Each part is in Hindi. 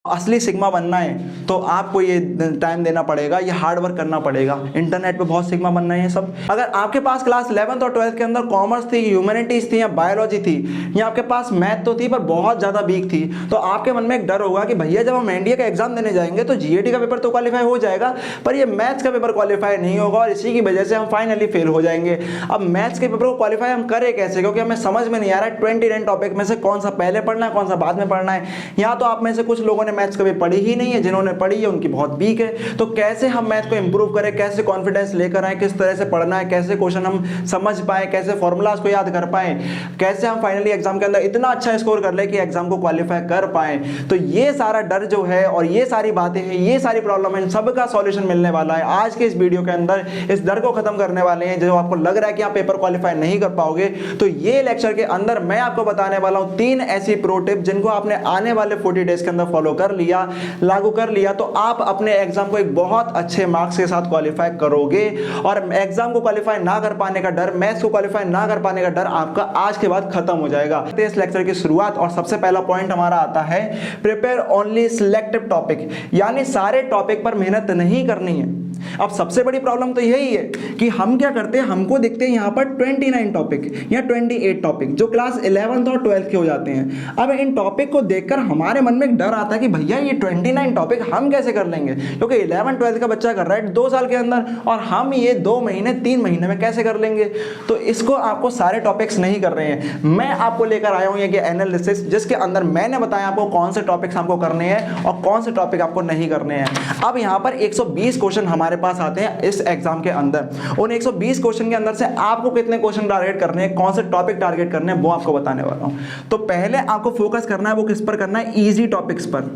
असली सिग्मा बनना है तो आपको ये टाइम देना पड़ेगा, ये हार्ड वर्क करना पड़ेगा। इंटरनेट पे बहुत सिग्मा बनना है ये सब। अगर आपके पास क्लास 11th और 12th के अंदर कॉमर्स थी, ह्यूमैनिटीज थी या बायोलॉजी थी, या आपके पास मैथ तो थी पर बहुत ज़्यादा वीक थी, तो आपके मन में एक डर होगा कि भैया जब हम एनडीए का एग्जाम देने जाएंगे तो जीएटी का पेपर तो क्वालिफाई हो जाएगा पर ये मैथ्स का पेपर क्वालिफाई नहीं होगा और इसी की वजह से हम फाइनली फेल हो जाएंगे। अब मैथ्स के पेपर को क्वालिफाई हम करें कैसे, क्योंकि हमें समझ में नहीं आ रहा है 29 टॉपिक में से कौन सा पहले पढ़ना है कौन सा बाद में पढ़ना है। या तो आप में से कुछ लोगों ने मैथ्स कभी पढ़ी ही नहीं है, जिन्होंने पढ़ी है उनकी बहुत वीक है। तो कैसे हम मैथ को इंप्रूव करें, कैसे कॉन्फिडेंस लेकर आए, किस तरह से पढ़ना है, कैसे क्वेश्चन हम समझ पाए, कैसे फॉर्मूलाज को याद कर पाए, कैसे हम फाइनली एग्जाम के अंदर इतना अच्छा स्कोर कर ले कि एग्जाम को क्वालिफाई कर पाए। तो ये सारा डर जो है और ये सारी बातें हैं, ये सारी प्रॉब्लम है, इन सब का सॉल्यूशन मिलने वाला है आज के इस वीडियो के अंदर। इस डर को खत्म करने वाले हैं। जो आपको लग रहा है कि आप पेपर क्वालिफाई नहीं कर पाओगे, तो ये लेक्चर के अंदर मैं आपको बताने वाला हूं 3 ऐसी प्रो टिप जिनको आपने आने वाले 40 डेज के अंदर फॉलो कर लिया, लागू कर लिया, तो आप अपने एग्जाम को एक बहुत अच्छे मार्क्स के साथ क्वालिफाई करोगे। और एग्जाम को क्वालिफाई ना कर पाने का डर, मैथ्स को क्वालिफाई ना कर पाने का डर आपका आज के बाद खत्म हो जाएगा। इस लेक्चर की शुरुआत और सबसे पहला पॉइंट हमारा आता है प्रिपेयर ओनली सिलेक्टिव टॉपिक, यानी सारे टॉपिक पर मेहनत नहीं करनी है। अब सबसे बड़ी प्रॉब्लम तो यही है कि हम क्या करते हैं, हमको दिखते हैं यहाँ पर 29 टॉपिक या 28 टॉपिक जो क्लास 11th और 12th के हो जाते हैं। अब इन टॉपिक को देखकर हमारे मन में एक डर आता है कि भैया ये 29 टॉपिक हम कैसे कर लेंगे, क्योंकि 11th 12th का बच्चा कर रहा है 2 साल के अंदर और हम ये 2 महीने 3 महीने में कैसे कर लेंगे। तो इसको आपको सारे टॉपिक्स नहीं कर रहे हैं। मैं आपको लेकर आया हूँ ये एनालिसिस जिसके अंदर मैंने बताया आपको कौन से टॉपिक्स हमको करने हैं और कौन से टॉपिक आपको नहीं करने हैं। अब यहाँ पर 120 क्वेश्चन हमारे पास आते हैं इस एग्जाम के अंदर। उन 120 क्वेश्चन के अंदर से आपको कितने क्वेश्चन टारगेट करने हैं, कौन से टॉपिक टारगेट करने हैं, वो आपको बताने वाला हूं। तो पहले आपको फोकस करना है, वो किस पर करना है, इजी टॉपिक्स पर।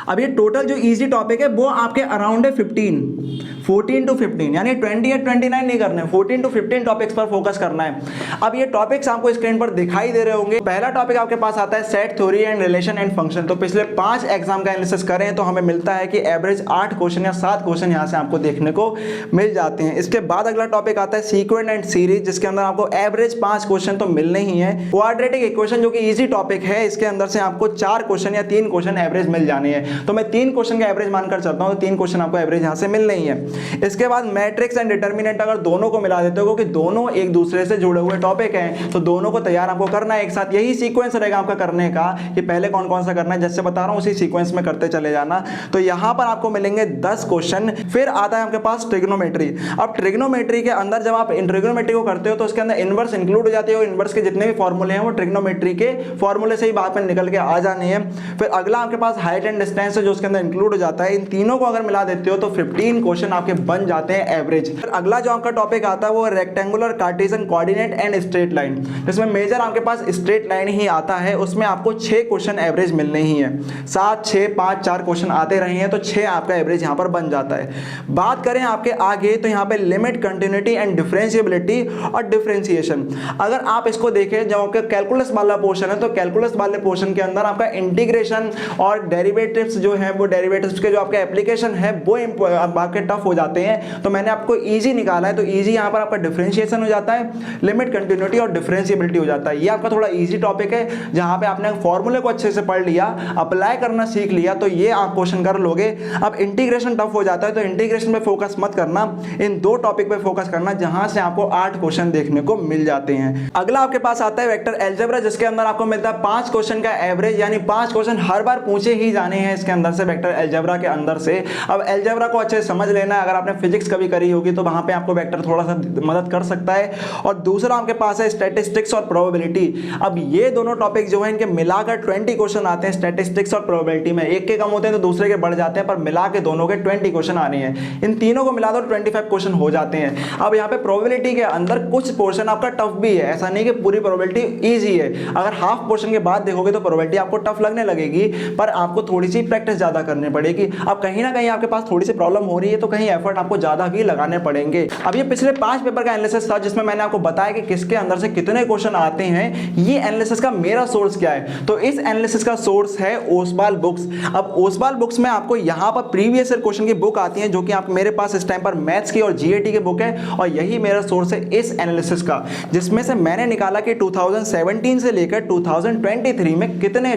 अब ये टोटल जो इजी टॉपिक है वो आपके अराउंड है 14 to 15, यानी 20 या 29 नहीं करने, 14 to 15 टॉपिक्स पर फोकस करना है। अब ये टॉपिक्स आपको स्क्रीन पर दिखाई दे रहे होंगे। पहला टॉपिक आपके पास आता है set theory and relation and function. तो पिछले 5 एग्जाम का एनालिसिस करें तो हमें मिलता है कि एवरेज 8 क्वेश्चन या 7 क्वेश्चन यहाँ से आपको देखने को मिल जाते हैं। इसके बाद अगला टॉपिक आता है सीक्वेंट एंड सीरीज, जिसके अंदर आपको एवरेज 5 क्वेश्चन तो मिलने ही है। क्वाड्रेटिक इक्वेशन जो कि इजी टॉपिक है, इसके अंदर से आपको 4 क्वेश्चन या 3 क्वेश्चन एवरेज मिल जाने हैं। तो मैं 3 क्वेश्चन का एवरेज मानकर चलता हूं, तो 3 क्वेश्चन आपको एवरेज यहां से मिलने ही है। इसके बाद मैट्रिक्स एंड डिटरमिनेंट, अगर दोनों को मिला देते हो क्योंकि दोनों एक दूसरे से जुड़े हुए टॉपिक हैं, तो दोनों को तैयार आपको करना है एक साथ। यही सीक्वेंस रहेगा आपका करने का कि पहले कौन कौन सा करना है, जैसे बता रहा हूं उसी सीक्वेंस में करते चले जाना। तो यहां पर आपको मिलेंगे 10 क्वेश्चन। फिर आता है आपके पास ट्रिग्नोमेट्री। अब ट्रिग्नोमेट्री के अंदर जब आप ट्रिग्नोमेट्री को करते हो तो उसके अंदर इनवर्स इंक्लूड हो जाते हो। इनवर्स के जितने भी फॉर्मूले हैं वो ट्रिग्नोमेट्री के फॉर्मूले से ही बात में निकल के आ जानी है। फिर अगला आपके पास हाइट एंड डिस्टेंस है जो उसके अंदर इंक्लूड हो जाता है। इन तीनों को अगर मिला देते हो तो 15 क्वेश्चन आपके बन जाते हैं एवरेज। फिर अगला जो आपका टॉपिक आता है वो rectangular Cartesian coordinate and straight line, जिसमें मेजर आपके पास स्ट्रेट लाइन ही आता है। उसमें आपको 6 क्वेश्चन एवरेज मिलने ही है। 7, 6, 5, 4 क्वेश्चन आते रहे हैं तो 6 आपका एवरेज यहां पर बन जाता है। बात करें आपके आगे तो यहां पे लिमिट, कंटिन्यूटी एंड डिफरेंशिएबिलिटी और डिफरेंशिएशन। अगर आप इसको देखें जो आपका कैलकुलस वाला पोर्शन है, तो कैलकुलस वाले पोर्शन के अंदर आपका इंटीग्रेशन और डेरिवेटिव्स जो है वो डेरिवेटिव्स के जो आपके एप्लीकेशन है वो आपके टफ हो जाते हैं। तो मैंने आपको इजी निकाला है, तो इजी यहां पर आपका डिफरेंशिएशन हो जाता है, लिमिट, कंटिन्यूटी और डिफरेंशिएबिलिटी हो जाता है। ये आपका थोड़ा इजी टॉपिक है जहां पे आपने फॉर्मूले को अच्छे से पढ़ लिया, अप्लाई करना सीख लिया, तो ये आप क्वेश्चन कर लोगे। अब इंटीग्रेशन टफ हो जाता है, तो इंटीग्रेशन पे फोकस मत करना, इन 2 टॉपिक पे फोकस करना जहां से आपको 8 क्वेश्चन देखने को मिल जाते हैं। अगला आपके पास आता है वेक्टर अलजेब्रा, जिसके अंदर आपको मिलता है 5 क्वेश्चन का एवरेज, यानी 5 क्वेश्चन हर बार पूछे ही जाने हैं इसके अंदर से, वेक्टर अलजेब्रा के अंदर से। अब अलजेब्रा को अच्छे से समझ लेना है। अगर आपने फिजिक्स कभी करी होगी तो वहां पे आपको वेक्टर थोड़ा सा मदद कर सकता है। और दूसरा आपके पास है स्टैटिस्टिक्स और प्रोबेबिलिटी। अब ये दोनों टॉपिक जो है इनके मिलाकर 20 क्वेश्चन आते हैं स्टैटिस्टिक्स और प्रोबेबिलिटी में। एक के कम होते हैं तो दूसरे के बढ़ जाते हैं, पर मिला के दोनों के 20 क्वेश्चन आने हैं। इन तीनों को मिला दो 25 क्वेश्चन हो जाते हैं। अब यहाँ पे प्रोबेबिलिटी के अंदर कुछ पोर्शन आपका टफ भी है, ऐसा नहीं कि पूरी प्रोबेबिलिटी ईजी है। अगर हाफ पोर्शन के बाद देखोगे तो प्रोबेबिलिटी आपको टफ लगने लगेगी, पर आपको थोड़ी सी प्रैक्टिस ज्यादा करनी पड़ेगी। अब कहीं ना कहीं आपके पास थोड़ी सी प्रॉब्लम हो रही है तो कहीं एफर्ट आपको ज़्यादा भी लगाने पड़ेंगे। अब ये पिछले 5 पेपर का एनालिसिस था जिसमें मैंने आपको बताया कि किसके अंदर से कितने क्वेश्चन आते हैं। ये एनालिसिस का मेरा सोर्स क्या है, तो इस एनालिसिस का सोर्स है ओसवाल बुक्स। अब ओसवाल बुक्स में आपको यहाँ पर प्रीवियस ईयर क्वेश्चन की बुक आती है जो कि आप मेरे पास इस टाइम पर मैथ्स की और जीएटी की बुक है, और यही मेरा सोर्स है इस एनालिसिस का, जिसमें से मैंने निकाला कि 2017 से लेकर 2023 में कितने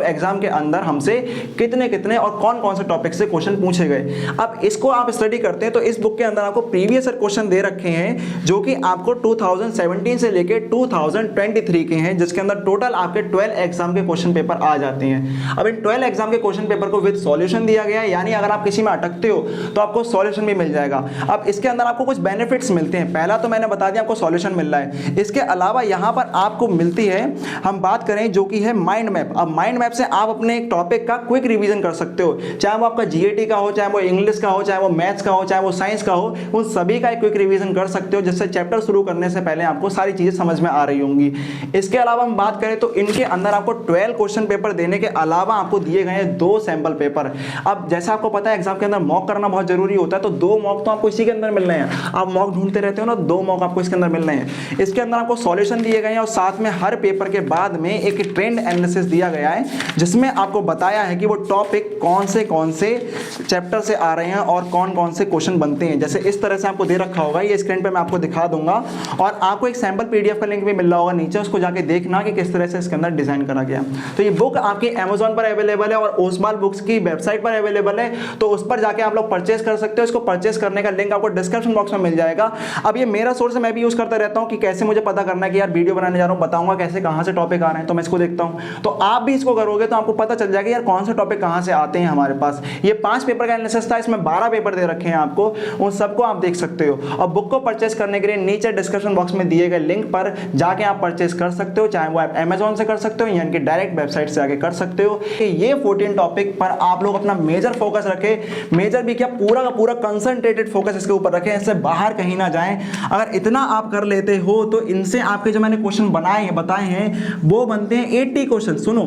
एग्जाम के अंदर हमसे कितने और कौन कौन से टॉपिक से क्वेश्चन पूछे गए। अब इसको आप स्टडी करते हैं तो इस बुक के अंदर आपको प्रीवियस ईयर क्वेश्चन दे रखे हैं जो कि आपको 2017 से लेकर 2023 के हैं, जिसके अंदर टोटल आपके 12 एग्जाम के क्वेश्चन पेपर आ जाते हैं। अब इन 12 एग्जाम के क्वेश्चन पेपर को विद सॉल्यूशन दिया गया है, यानी अगर आप किसी में अटकते हो तो आपको सॉल्यूशन भी मिल जाएगा। अब इसके अंदर आपको कुछ बेनिफिट्स मिलते हैं। पहला तो मैंने बता दिया आपको सॉल्यूशन मिल रहा है, इसके अलावा यहाँ पर आपको मिलती है, हम बात करें जो कि है माइंड मैप। अब माइंड मैप से आप अपने एक टॉपिक का क्विक रिवीजन कर सकते हो, चाहे वो आपका जीएटी का हो, चाहे वो इंग्लिश का हो, चाहे वो मैथ्स का हो, चाहे वो साइंस का हो, उन सभी का एक क्विक रिवीजन कर सकते हो, जिससे चैप्टर शुरू करने से पहले आपको सारी चीजें समझ में आ रही होंगी। इसके अलावा हम बात करें तो इनके अंदर आपको 12 क्वेश्चन पेपर देने के अलावा आपको दिए गए हैं 2 सैंपल पेपर। अब जैसा आपको पता है एग्जाम के अंदर मॉक करना बहुत जरूरी होता है, तो 2 मॉक तो आपको इसी के अंदर मिल रहे हैं। आप मॉक ढूंढते रहते हो ना, 2 मॉक आपको इसके अंदर मिल रहे हैं। इसके अंदर आपको सॉल्यूशन दिए गए हैं और साथ में हर पेपर के बाद में एक ट्रेंड एनालिसिस दिया गया है, जिसमें आपको बताया है कि वो टॉपिक कौन से चैप्टर से आ रहे हैं और कौन कौन से क्वेश्चन बनते हैं। जैसे इस तरह से आपको दे रखा होगा, ये स्क्रीन पे मैं आपको दिखा दूंगा, और आपको एक सैंपल पीडीएफ का लिंक भी मिल रहा होगा नीचे, उसको जाके देखना कि किस तरह से इसके अंदर डिजाइन करा गया। तो ये बुक आपकी Amazon पर अवेलेबल है और ओसवाल बुक्स की वेबसाइट पर अवेलेबल है, तो उस पर जाके आप लोग परचेस कर सकते हो। इसको परचेस करने का लिंक आपको डिस्क्रिप्शन बॉक्स में मिल जाएगा। अब ये मेरा सोर्स है, मैं भी यूज करता रहता हूँ कि कैसे मुझे पता करना है कि यार वीडियो बनाने जा रहा हूँ, बताऊंगा कैसे कहाँ से टॉपिक आ रहे हैं, तो मैं इसको देखता हूँ। तो आप भी इसको करोगे तो आपको पता चल जाएगा यार कौन से टॉपिक कहाँ से आते हैं हमारे पास। ये 5 पेपर का एनालिसिस था, इसमें 12 पेपर दे रखे हैं आपको, उन सबको आप देख सकते हो। और बुक को परचेस करने के लिए नीचे डिस्क्रिप्शन बॉक्स में दिए गए लिंक पर जाके आप परचेस कर सकते हो, चाहे वो आप Amazon से कर सकते हो या इनकी डायरेक्ट वेबसाइट से आके कर सकते हो। ये 14 टॉपिक पर आप लोग अपना मेजर फोकस रखें, मेजर भी क्या पूरा का पूरा कंसंट्रेटेड फोकस इसके ऊपर रखें, इससे बाहर कहीं ना जाएं। अगर इतना आप कर लेते हो तो इनसे आपके जो मैंने क्वेश्चन बताए हैं वो बनते हैं 80 क्वेश्चन। सुनो,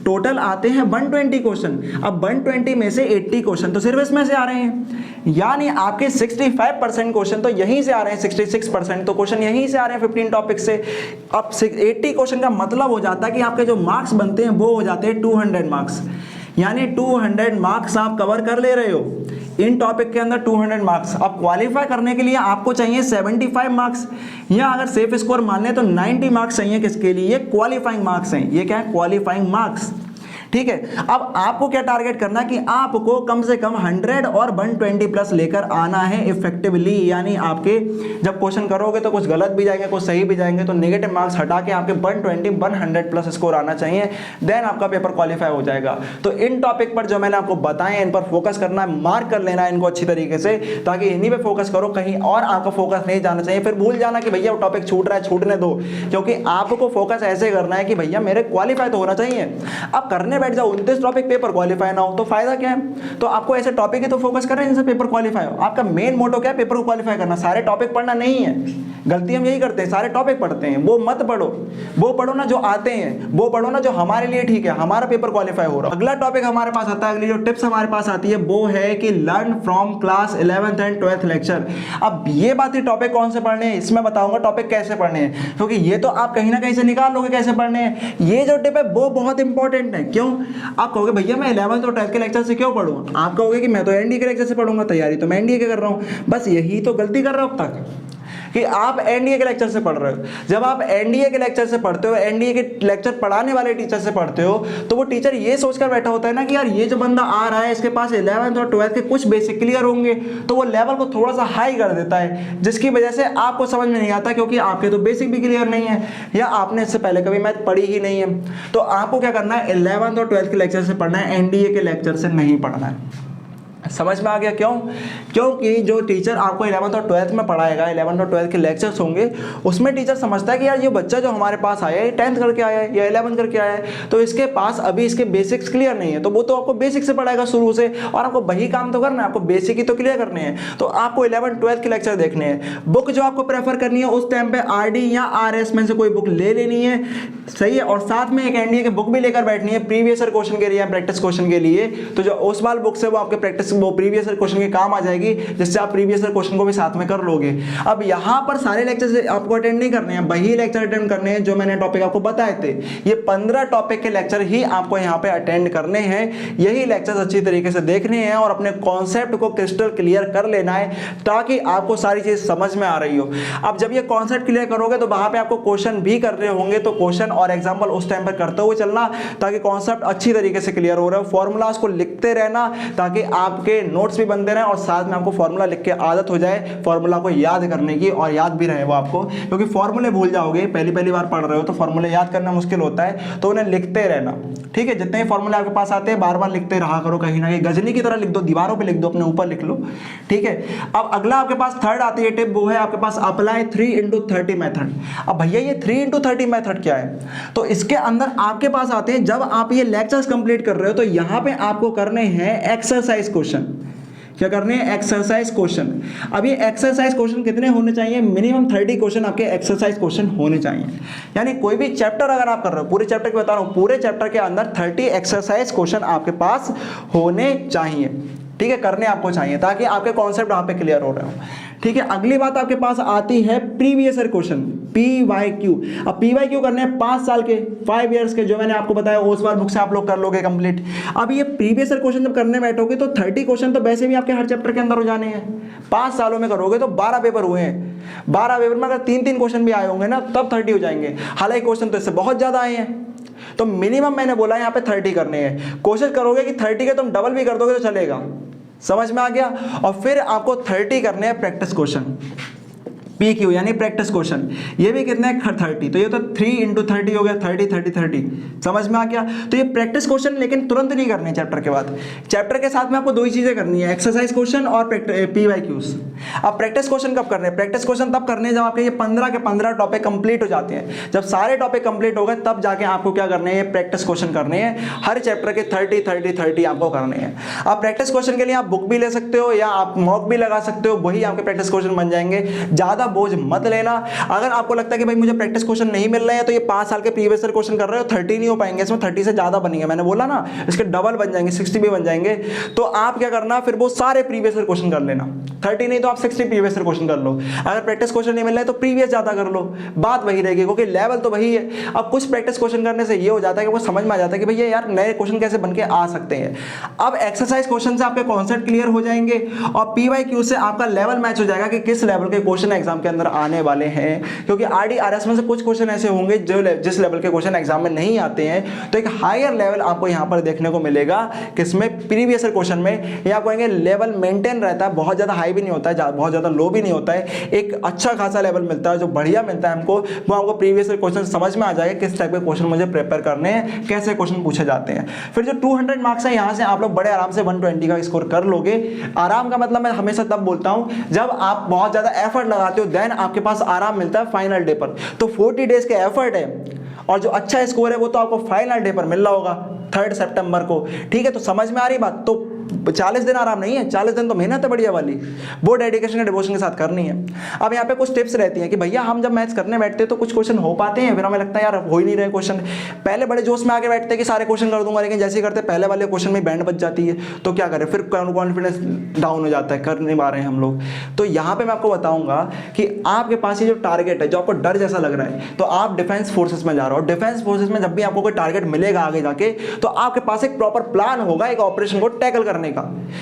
टोटल आते हैं 120 क्वेश्चन। अब 120 में से 80 क्वेश्चन तो सिर्फ इसमें से आ रहे हैं, यानी आपके 65% क्वेश्चन तो यहीं से आ रहे हैं, 66% तो क्वेश्चन यहीं से आ रहे हैं 15 टॉपिक से। अब 80 क्वेश्चन का मतलब हो जाता है कि आपके जो मार्क्स बनते हैं वो हो जाते हैं 200 मार्क्स, यानी 200 मार्क्स आप कवर कर ले रहे हो इन टॉपिक के अंदर, 200 मार्क्स। अब क्वालिफाई करने के लिए आपको चाहिए 75 मार्क्स, या अगर सेफ स्कोर मान लें तो 90 मार्क्स चाहिए। किसके लिए? ये क्वालिफाइंग मार्क्स हैं। ये क्या है? Qualifying marks. ठीक है, अब आपको क्या टारगेट करना है कि आपको कम से कम 100 और 120 प्लस लेकर आना है इफेक्टिवली, यानी आपके जब क्वेश्चन करोगे तो कुछ गलत भी जाएंगे कुछ सही भी जाएंगे, तो नेगेटिव मार्क्स हटा के आपके 120-100 प्लस स्कोर आना चाहिए, देन आपका पेपर क्वालिफाई हो जाएगा। तो इन टॉपिक पर जो मैंने आपको बताए इन पर फोकस करना है, मार्क कर लेना है इनको अच्छी तरीके से, ताकि इन्हीं पे फोकस करो, कहीं और आपका फोकस नहीं जाना चाहिए। फिर भूल जाना कि भैया वो टॉपिक छूट रहा है, छूटने दो, क्योंकि आपको फोकस ऐसे करना है कि भैया मेरे क्वालिफाई तो होना चाहिए। अब करने बैठ जाओ 29 टॉपिक पेपर क्वालिफाई ना हो तो फायदा क्या है? तो आपको ऐसे टॉपिक ही तो फोकस कर रहे हैं जिनसे पेपर क्वालिफाई हो। आपका मेन मोटो क्या है? पेपर को क्वालिफाई करना, सारे टॉपिक पढ़ना नहीं है। गलती हम यही करते हैं, सारे टॉपिक पढ़ते हैं, वो मत पढ़ो, वो पढ़ो ना जो आते हैं, वो पढ़ो ना जो हमारे लिए ठीक है, हमारा पेपर क्वालिफाई हो रहा है। अगला टॉपिक हमारे पास आता है, अगली जो टिप्स हमारे पास आती है वो है कि learn from class 11th and 12th lecture. अब ये बात है टॉपिक कौन से पढ़ने हैं, इसमें बताऊंगा टॉपिक कैसे पढ़ने हैं, क्योंकि ये तो आप कहीं ना कहीं से निकाल लोगे कैसे पढ़ने हैं। ये जो टिप है वो बहुत इंपॉर्टेंट है। क्यों? आप कहोगे भैया मैं 11th और 12th के लेक्चर से क्यों पढ़ूँ? आप कहोगे कि मैं तो एनडीए के लेक्चर से पढ़ूंगा, तैयारी तो मैं एनडीए के कर रहा हूँ। बस यही तो गलती कर रहे हो अब तक कि आप एनडीए के लेक्चर से पढ़ रहे हो। जब आप एनडीए के लेक्चर से पढ़ते हो, एनडीए के लेक्चर पढ़ाने वाले टीचर से पढ़ते हो, तो वो टीचर ये सोचकर बैठा होता है ना कि यार ये जो बंदा आ रहा है इसके पास 11th और 12th के कुछ बेसिक क्लियर होंगे, तो वो लेवल को थोड़ा सा हाई कर देता है, जिसकी वजह से आपको समझ में नहीं आता, क्योंकि आपके तो बेसिक भी क्लियर नहीं है या आपने इससे पहले कभी मैथ पढ़ी ही नहीं है। तो आपको क्या करना है? 11th और 12th के लेक्चर से पढ़ना है, एनडीए के लेक्चर से नहीं पढ़ना है। समझ में आ गया? क्यों? क्योंकि जो टीचर आपको 11th और 12th में पढ़ाएगा, 11th और 12th के लेक्चर्स होंगे, उसमें टीचर समझता है कि यार ये बच्चा जो हमारे पास आया है 10th करके आया है या 11th करके आया है, तो इसके पास अभी इसके बेसिक्स क्लियर नहीं है, तो वो तो आपको बेसिक से पढ़ाएगा शुरू से, और आपको वही काम तो करना है, आपको बेसिक ही तो क्लियर करने हैं। तो आपको 11th 12th के लेक्चर देखने हैं। बुक जो आपको प्रेफर करनी है उस टाइम पे आरडी या आरएस में से कोई बुक ले लेनी है, सही है, और साथ में एक एनडीए की बुक भी लेकर बैठनी है प्रीवियस ईयर क्वेश्चन के लिए या प्रैक्टिस क्वेश्चन के लिए। तो जो ओसवाल बुक्स है वो आपके प्रैक्टिस वो प्रीवियस ईयर क्वेश्चन के काम आ जाएगी, जिससे आप प्रीवियस ईयर क्वेश्चन को भी साथ में कर लोगे। अब यहाँ पर सारे लेक्चर आपको अटेंड नहीं करने हैं, वही लेक्चर अटेंड करने हैं जो मैंने टॉपिक आपको बताए थे। ये 15 टॉपिक के लेक्चर ही आपको यहाँ पे अटेंड करने हैं, यही लेक्चर्स अच्छी तरीके से देखने हैं और अपने कॉन्सेप्ट को क्रिस्टल क्लियर कर लेना है, ताकि आपको सारी चीज समझ में आ रही हो। अब जब ये कॉन्सेप्ट क्लियर करोगे तो वहां पे आपको क्वेश्चन भी कर रहे होंगे, तो क्वेश्चन और एग्जाम्पल उस टाइम पर करते हुए चलना, ताकि कॉन्सेप्ट अच्छी तरीके से क्लियर हो रहा है। फॉर्मूलाज को लिखते रहना ताकि आपके नोट्स भी बनते रहें और साथ में आपको फॉर्मूला लिख के आदत हो जाए फॉर्मूला को याद करने की, और याद भी रहे वो आपको, क्योंकि फॉर्मूले भूल जाओगे, पहली बार पढ़ रहे हो तो फॉर्मूले याद करना मुश्किल होता है, तो उन्हें लिखते रहना। ठीक है, जितने फॉर्मूले आपके पास आते हैं बार बार लिखते रहा करो, कहीं ना कहीं गजनी की तरह लिख दो, दीवारों पे लिख दो, अपने ऊपर लिख लो। ठीक है, अब अगला आपके पास थर्ड आती है टिप, वो है आपके पास अप्लाई 3x30 मेथड। अब भैया ये 3x30 मेथड क्या है? तो इसके अंदर आपके पास आते हैं, जब आप ये लेक्चर्स कंप्लीट कर रहे हो तो यहाँ पे आपको करने हैं एक्सरसाइज क्वेश्चन। क्या करने हैं? Exercise question. अब ये एक्सरसाइज क्वेश्चन कितने होने चाहिए? मिनिमम 30 क्वेश्चन आपके एक्सरसाइज क्वेश्चन होने चाहिए। यानी कोई भी चैप्टर अगर आप कर रहे हो, पूरे चैप्टर की बता रहा हूँ, पूरे चैप्टर के अंदर 30 एक्सरसाइज क्वेश्चन आपके पास होने चाहिए। ठीक है, करने आपको चाहिए, ताकि आपके कॉन्सेप्ट वहां पे क्लियर हो रहे हो। ठीक है, अगली बात आपके पास आती है प्रीवियस ईयर क्वेश्चन, PYQ। अब PYQ करने हैं 5 साल के, 5 इयर्स के, जो मैंने आपको बताया ओसवाल बुक से आप लोग कर लोगे कंप्लीट। अब ये प्रीवियस ईयर क्वेश्चन जब करने बैठोगे तो 30 क्वेश्चन तो वैसे भी आपके हर चैप्टर के अंदर हो जाने हैं। 5 सालों में करोगे तो 12 पेपर हुए हैं, 12 पेपर में अगर 3-3 क्वेश्चन भी आए होंगे ना, तब 30 हो जाएंगे। हालांकि क्वेश्चन तो इससे बहुत ज्यादा आए हैं, तो मिनिमम मैंने बोला यहाँ पे 30 करने हैं। कोशिश करोगे कि 30 के तुम डबल भी कर दोगे तो चलेगा। समझ में आ गया? और फिर आपको 30 करने हैं प्रैक्टिस क्वेश्चन, PQ यानी प्रैक्टिस क्वेश्चन। ये भी कितने हैं? 30। तो ये तो 3x30 हो गया, 30। समझ में आ गया? तो ये प्रैक्टिस क्वेश्चन, लेकिन तुरंत नहीं करने चैप्टर के बाद। चैप्टर के साथ में आपको दो ही चीजें करनी है, एक्सरसाइज क्वेश्चन और PYQs। अब प्रैक्टिस क्वेश्चन कब करने हैं? प्रैक्टिस क्वेश्चन तब करने हैं जब आपके ये 15 के 15 टॉपिक कंप्लीट हो जाते हैं। जब सारे टॉपिक कंप्लीट हो गए तब जाके आपको क्या करने हैं? प्रैक्टिस क्वेश्चन करने हैं। हर चैप्टर के 30 आपको करने हैं। आप प्रैक्टिस क्वेश्चन के लिए आप बुक भी ले सकते हो या आप मॉक भी लगा सकते हो, वही आपके प्रैक्टिस क्वेश्चन बन जाएंगे। ज्यादा बोझ मत लेना। अगर आपको लगता है कि भाई मुझे प्रैक्टिस क्वेश्चन नहीं मिल रहे हैं, तो ये 5 साल के प्रीवियस ईयर क्वेश्चन कर रहे हो, 30 नहीं हो पाएंगे, इसमें 30 से ज्यादा बनेंगे। मैंने बोला ना, इसके डबल बन जाएंगे, 60 भी बन जाएंगे। तो आप क्या करना, फिर वो सारे प्रीवियस ईयर क्वेश्चन कर लेना। 30 नहीं तो आप 60 प्रीवियस ईयर क्वेश्चन कर लो। अगर प्रैक्टिस क्वेश्चन नहीं मिल रहा है तो प्रीवियस ज्यादा कर लो, बात वही रहेगी, क्योंकि लेवल तो वही है। अब कुछ प्रैक्टिस क्वेश्चन करने से ये हो जाता है कि वो समझ में आ जाता है कि भैया यार नए क्वेश्चन कैसे बन के आ सकते हैं। अब एक्सरसाइज क्वेश्चन से आपके कॉन्सेप्ट क्लियर हो जाएंगे और PYQ से आपका लेवल मैच हो जाएगा कि किस लेवल के क्वेश्चन एग्जाम के अंदर आने वाले हैं। क्योंकि RDRS में से कुछ क्वेश्चन ऐसे होंगे जो जिस लेवल के क्वेश्चन एग्जाम में नहीं आते हैं, तो एक हायर लेवल आपको यहां पर देखने को मिलेगा। किसमें? प्रीवियस ईयर क्वेश्चन में। या आपको कहेंगे लेवल मेंटेन रहता है, बहुत ज्यादा हाई भी नहीं होता है, बहुत ज्यादा लो भी नहीं होता है, एक अच्छा खासा लेवल मिलता है, जो बढ़िया मिलता है हमको। वो आपको प्रीवियस ईयर क्वेश्चन समझ में आ जाएगा किस टाइप के क्वेश्चन मुझे प्रिपेयर करने हैं, कैसे क्वेश्चन पूछे जाते हैं। फिर जो 200 मार्क्स है, यहां से आप लोग बड़े आराम से 120 का स्कोर कर लोगे। आराम का मतलब मैं हमेशा तब बोलता हूं जब आप बहुत ज्यादा एफर्ट लगाते हो, देन आपके पास आराम मिलता है फाइनल डे पर। तो 40 डेज के एफर्ट है और जो अच्छा स्कोर है वो तो आपको फाइनल डे पर मिल रहा होगा 3 सितंबर को। ठीक है, तो समझ में आ रही बात? तो 40 दिन आराम नहीं है, 40 दिन तो मेहनत है बढ़िया वाली, वो डेडिकेशन डिवोशन के साथ करनी है। अब यहाँ पे कुछ टिप्स रहती हैं कि भैया हम जब मैथ्स करने बैठते हैं तो कुछ क्वेश्चन हो पाते हैं, फिर हमें लगता है यार हो ही नहीं रहे क्वेश्चन। पहले बड़े जोश में आके बैठते हैं कि सारे क्वेश्चन कर दूंगा, लेकिन जैसे ही करते पहले वाले क्वेश्चन में बैंड बच जाती है, तो क्या करें? फिर कॉन्फिडेंस डाउन हो जाता है, कर नहीं पा रहे हैं हम लोग। तो यहाँ पे मैं आपको बताऊंगा कि आपके पास ये जो टारगेट है, जो आपको डर जैसा लग रहा है, तो आप डिफेंस फोर्सेस में जा रहे हो। डिफेंस फोर्सेस में जब भी आपको कोई टारगेट मिलेगा आगे जाके, तो आपके पास एक प्रॉपर प्लान होगा एक ऑपरेशन को टैकल करने का।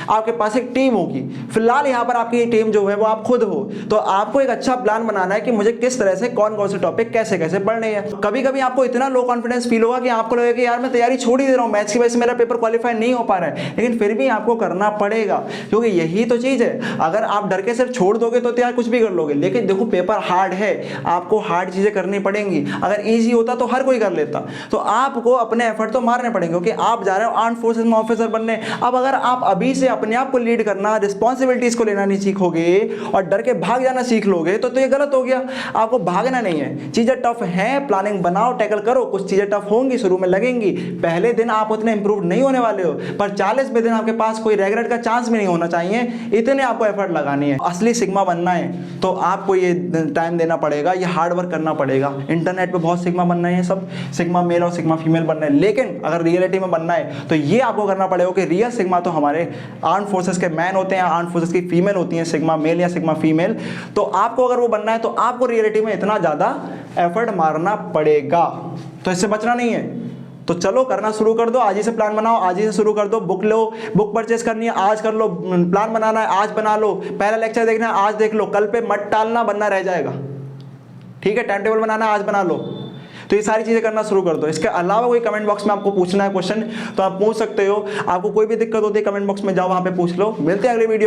आपके पास एक टीम होगी। फिलहाल यहाँ पर आपकी टीम जो है वो आप खुद हो, तो आपको एक अच्छा प्लान बनाना है कि मुझे किस तरह से कौन कौन से टॉपिक कैसे कैसे पढ़ने हैं। कभी कभी आपको इतना लो कॉन्फिडेंस फील होगा कि आपको लगेगा कि यार मैं तैयारी छोड़ ही दे रहा हूँ, मैथ्स की वजह से मेरा पेपर क्वालिफाई नहीं हो पा रहा है, लेकिन फिर भी आपको करना पड़ेगा, क्योंकि यही तो चीज है। अगर आप डर के सिर्फ छोड़ दोगे तो तैयार कुछ भी कर लोगे, लेकिन देखो पेपर हार्ड है, आपको हार्ड चीजें करनी पड़ेंगी। अगर ईजी होता तो हर कोई कर लेता, तो आपको अपने एफर्ट तो मारने पड़ेंगे, क्योंकि आप जा रहे हो आर्म्ड फोर्सेस में ऑफिसर बनने। अब अगर आप अभी से अपने आप को लीड करना, रिस्पॉन्सिबिलिटीज को लेना नहीं सीखोगे और डर के भाग जाना सीख लोगे, तो ये गलत हो गया। आपको भागना नहीं है, चीजें टफ हैं, प्लानिंग बनाओ, टैकल करो। कुछ चीजें टफ होंगी, शुरू में लगेंगी, पहले दिन आप उतने इंप्रूव नहीं होने वाले हो, पर 40वें दिन आपके पास कोई रेग्रेट का चांस भी नहीं होना चाहिए, इतने आपको एफर्ट लगानी है। असली सिग्मा बनना है तो आपको ये टाइम देना पड़ेगा, ये हार्ड वर्क करना पड़ेगा। इंटरनेट पे बहुत सिग्मा बनना है, सब सिग्मा मेल और सिग्मा फीमेल बनना है, लेकिन अगर रियलिटी में बनना है तो ये आपको करना पड़ेगा कि रियल सिग्मा तो हमारे आर्म फोर्सेस के मैन होते हैं, आर्म फोर्सेस की फीमेल होती हैं, सिग्मा मेल या सिग्मा फीमेल, तो आपको अगर वो बनना है तो आपको रियलिटी में इतना ज़्यादा एफर्ट मारना पड़ेगा, तो इससे बचना नहीं है। तो चलो करना शुरू कर दो, आज ही से प्लान बनाओ, आज ही से शुरू कर दो। बुक लो, बुक परचेस करनी है आज कर लो, प्लान बनाना है आज बना लो, पहला लेक्चर देखना है आज देख लो, कल पे मत टालना वरना रह जाएगा, ठीक है। टाइम टेबल बनाना है आज बना लो। तो ये सारी चीज़ें करना शुरू कर दो। इसके अलावा कोई कमेंट बॉक्स में आपको पूछना है क्वेश्चन तो आप पूछ सकते हो, आपको कोई भी दिक्कत होती है कमेंट बॉक्स में जाओ, वहाँ पे पूछ लो। मिलते हैं अगली वीडियो।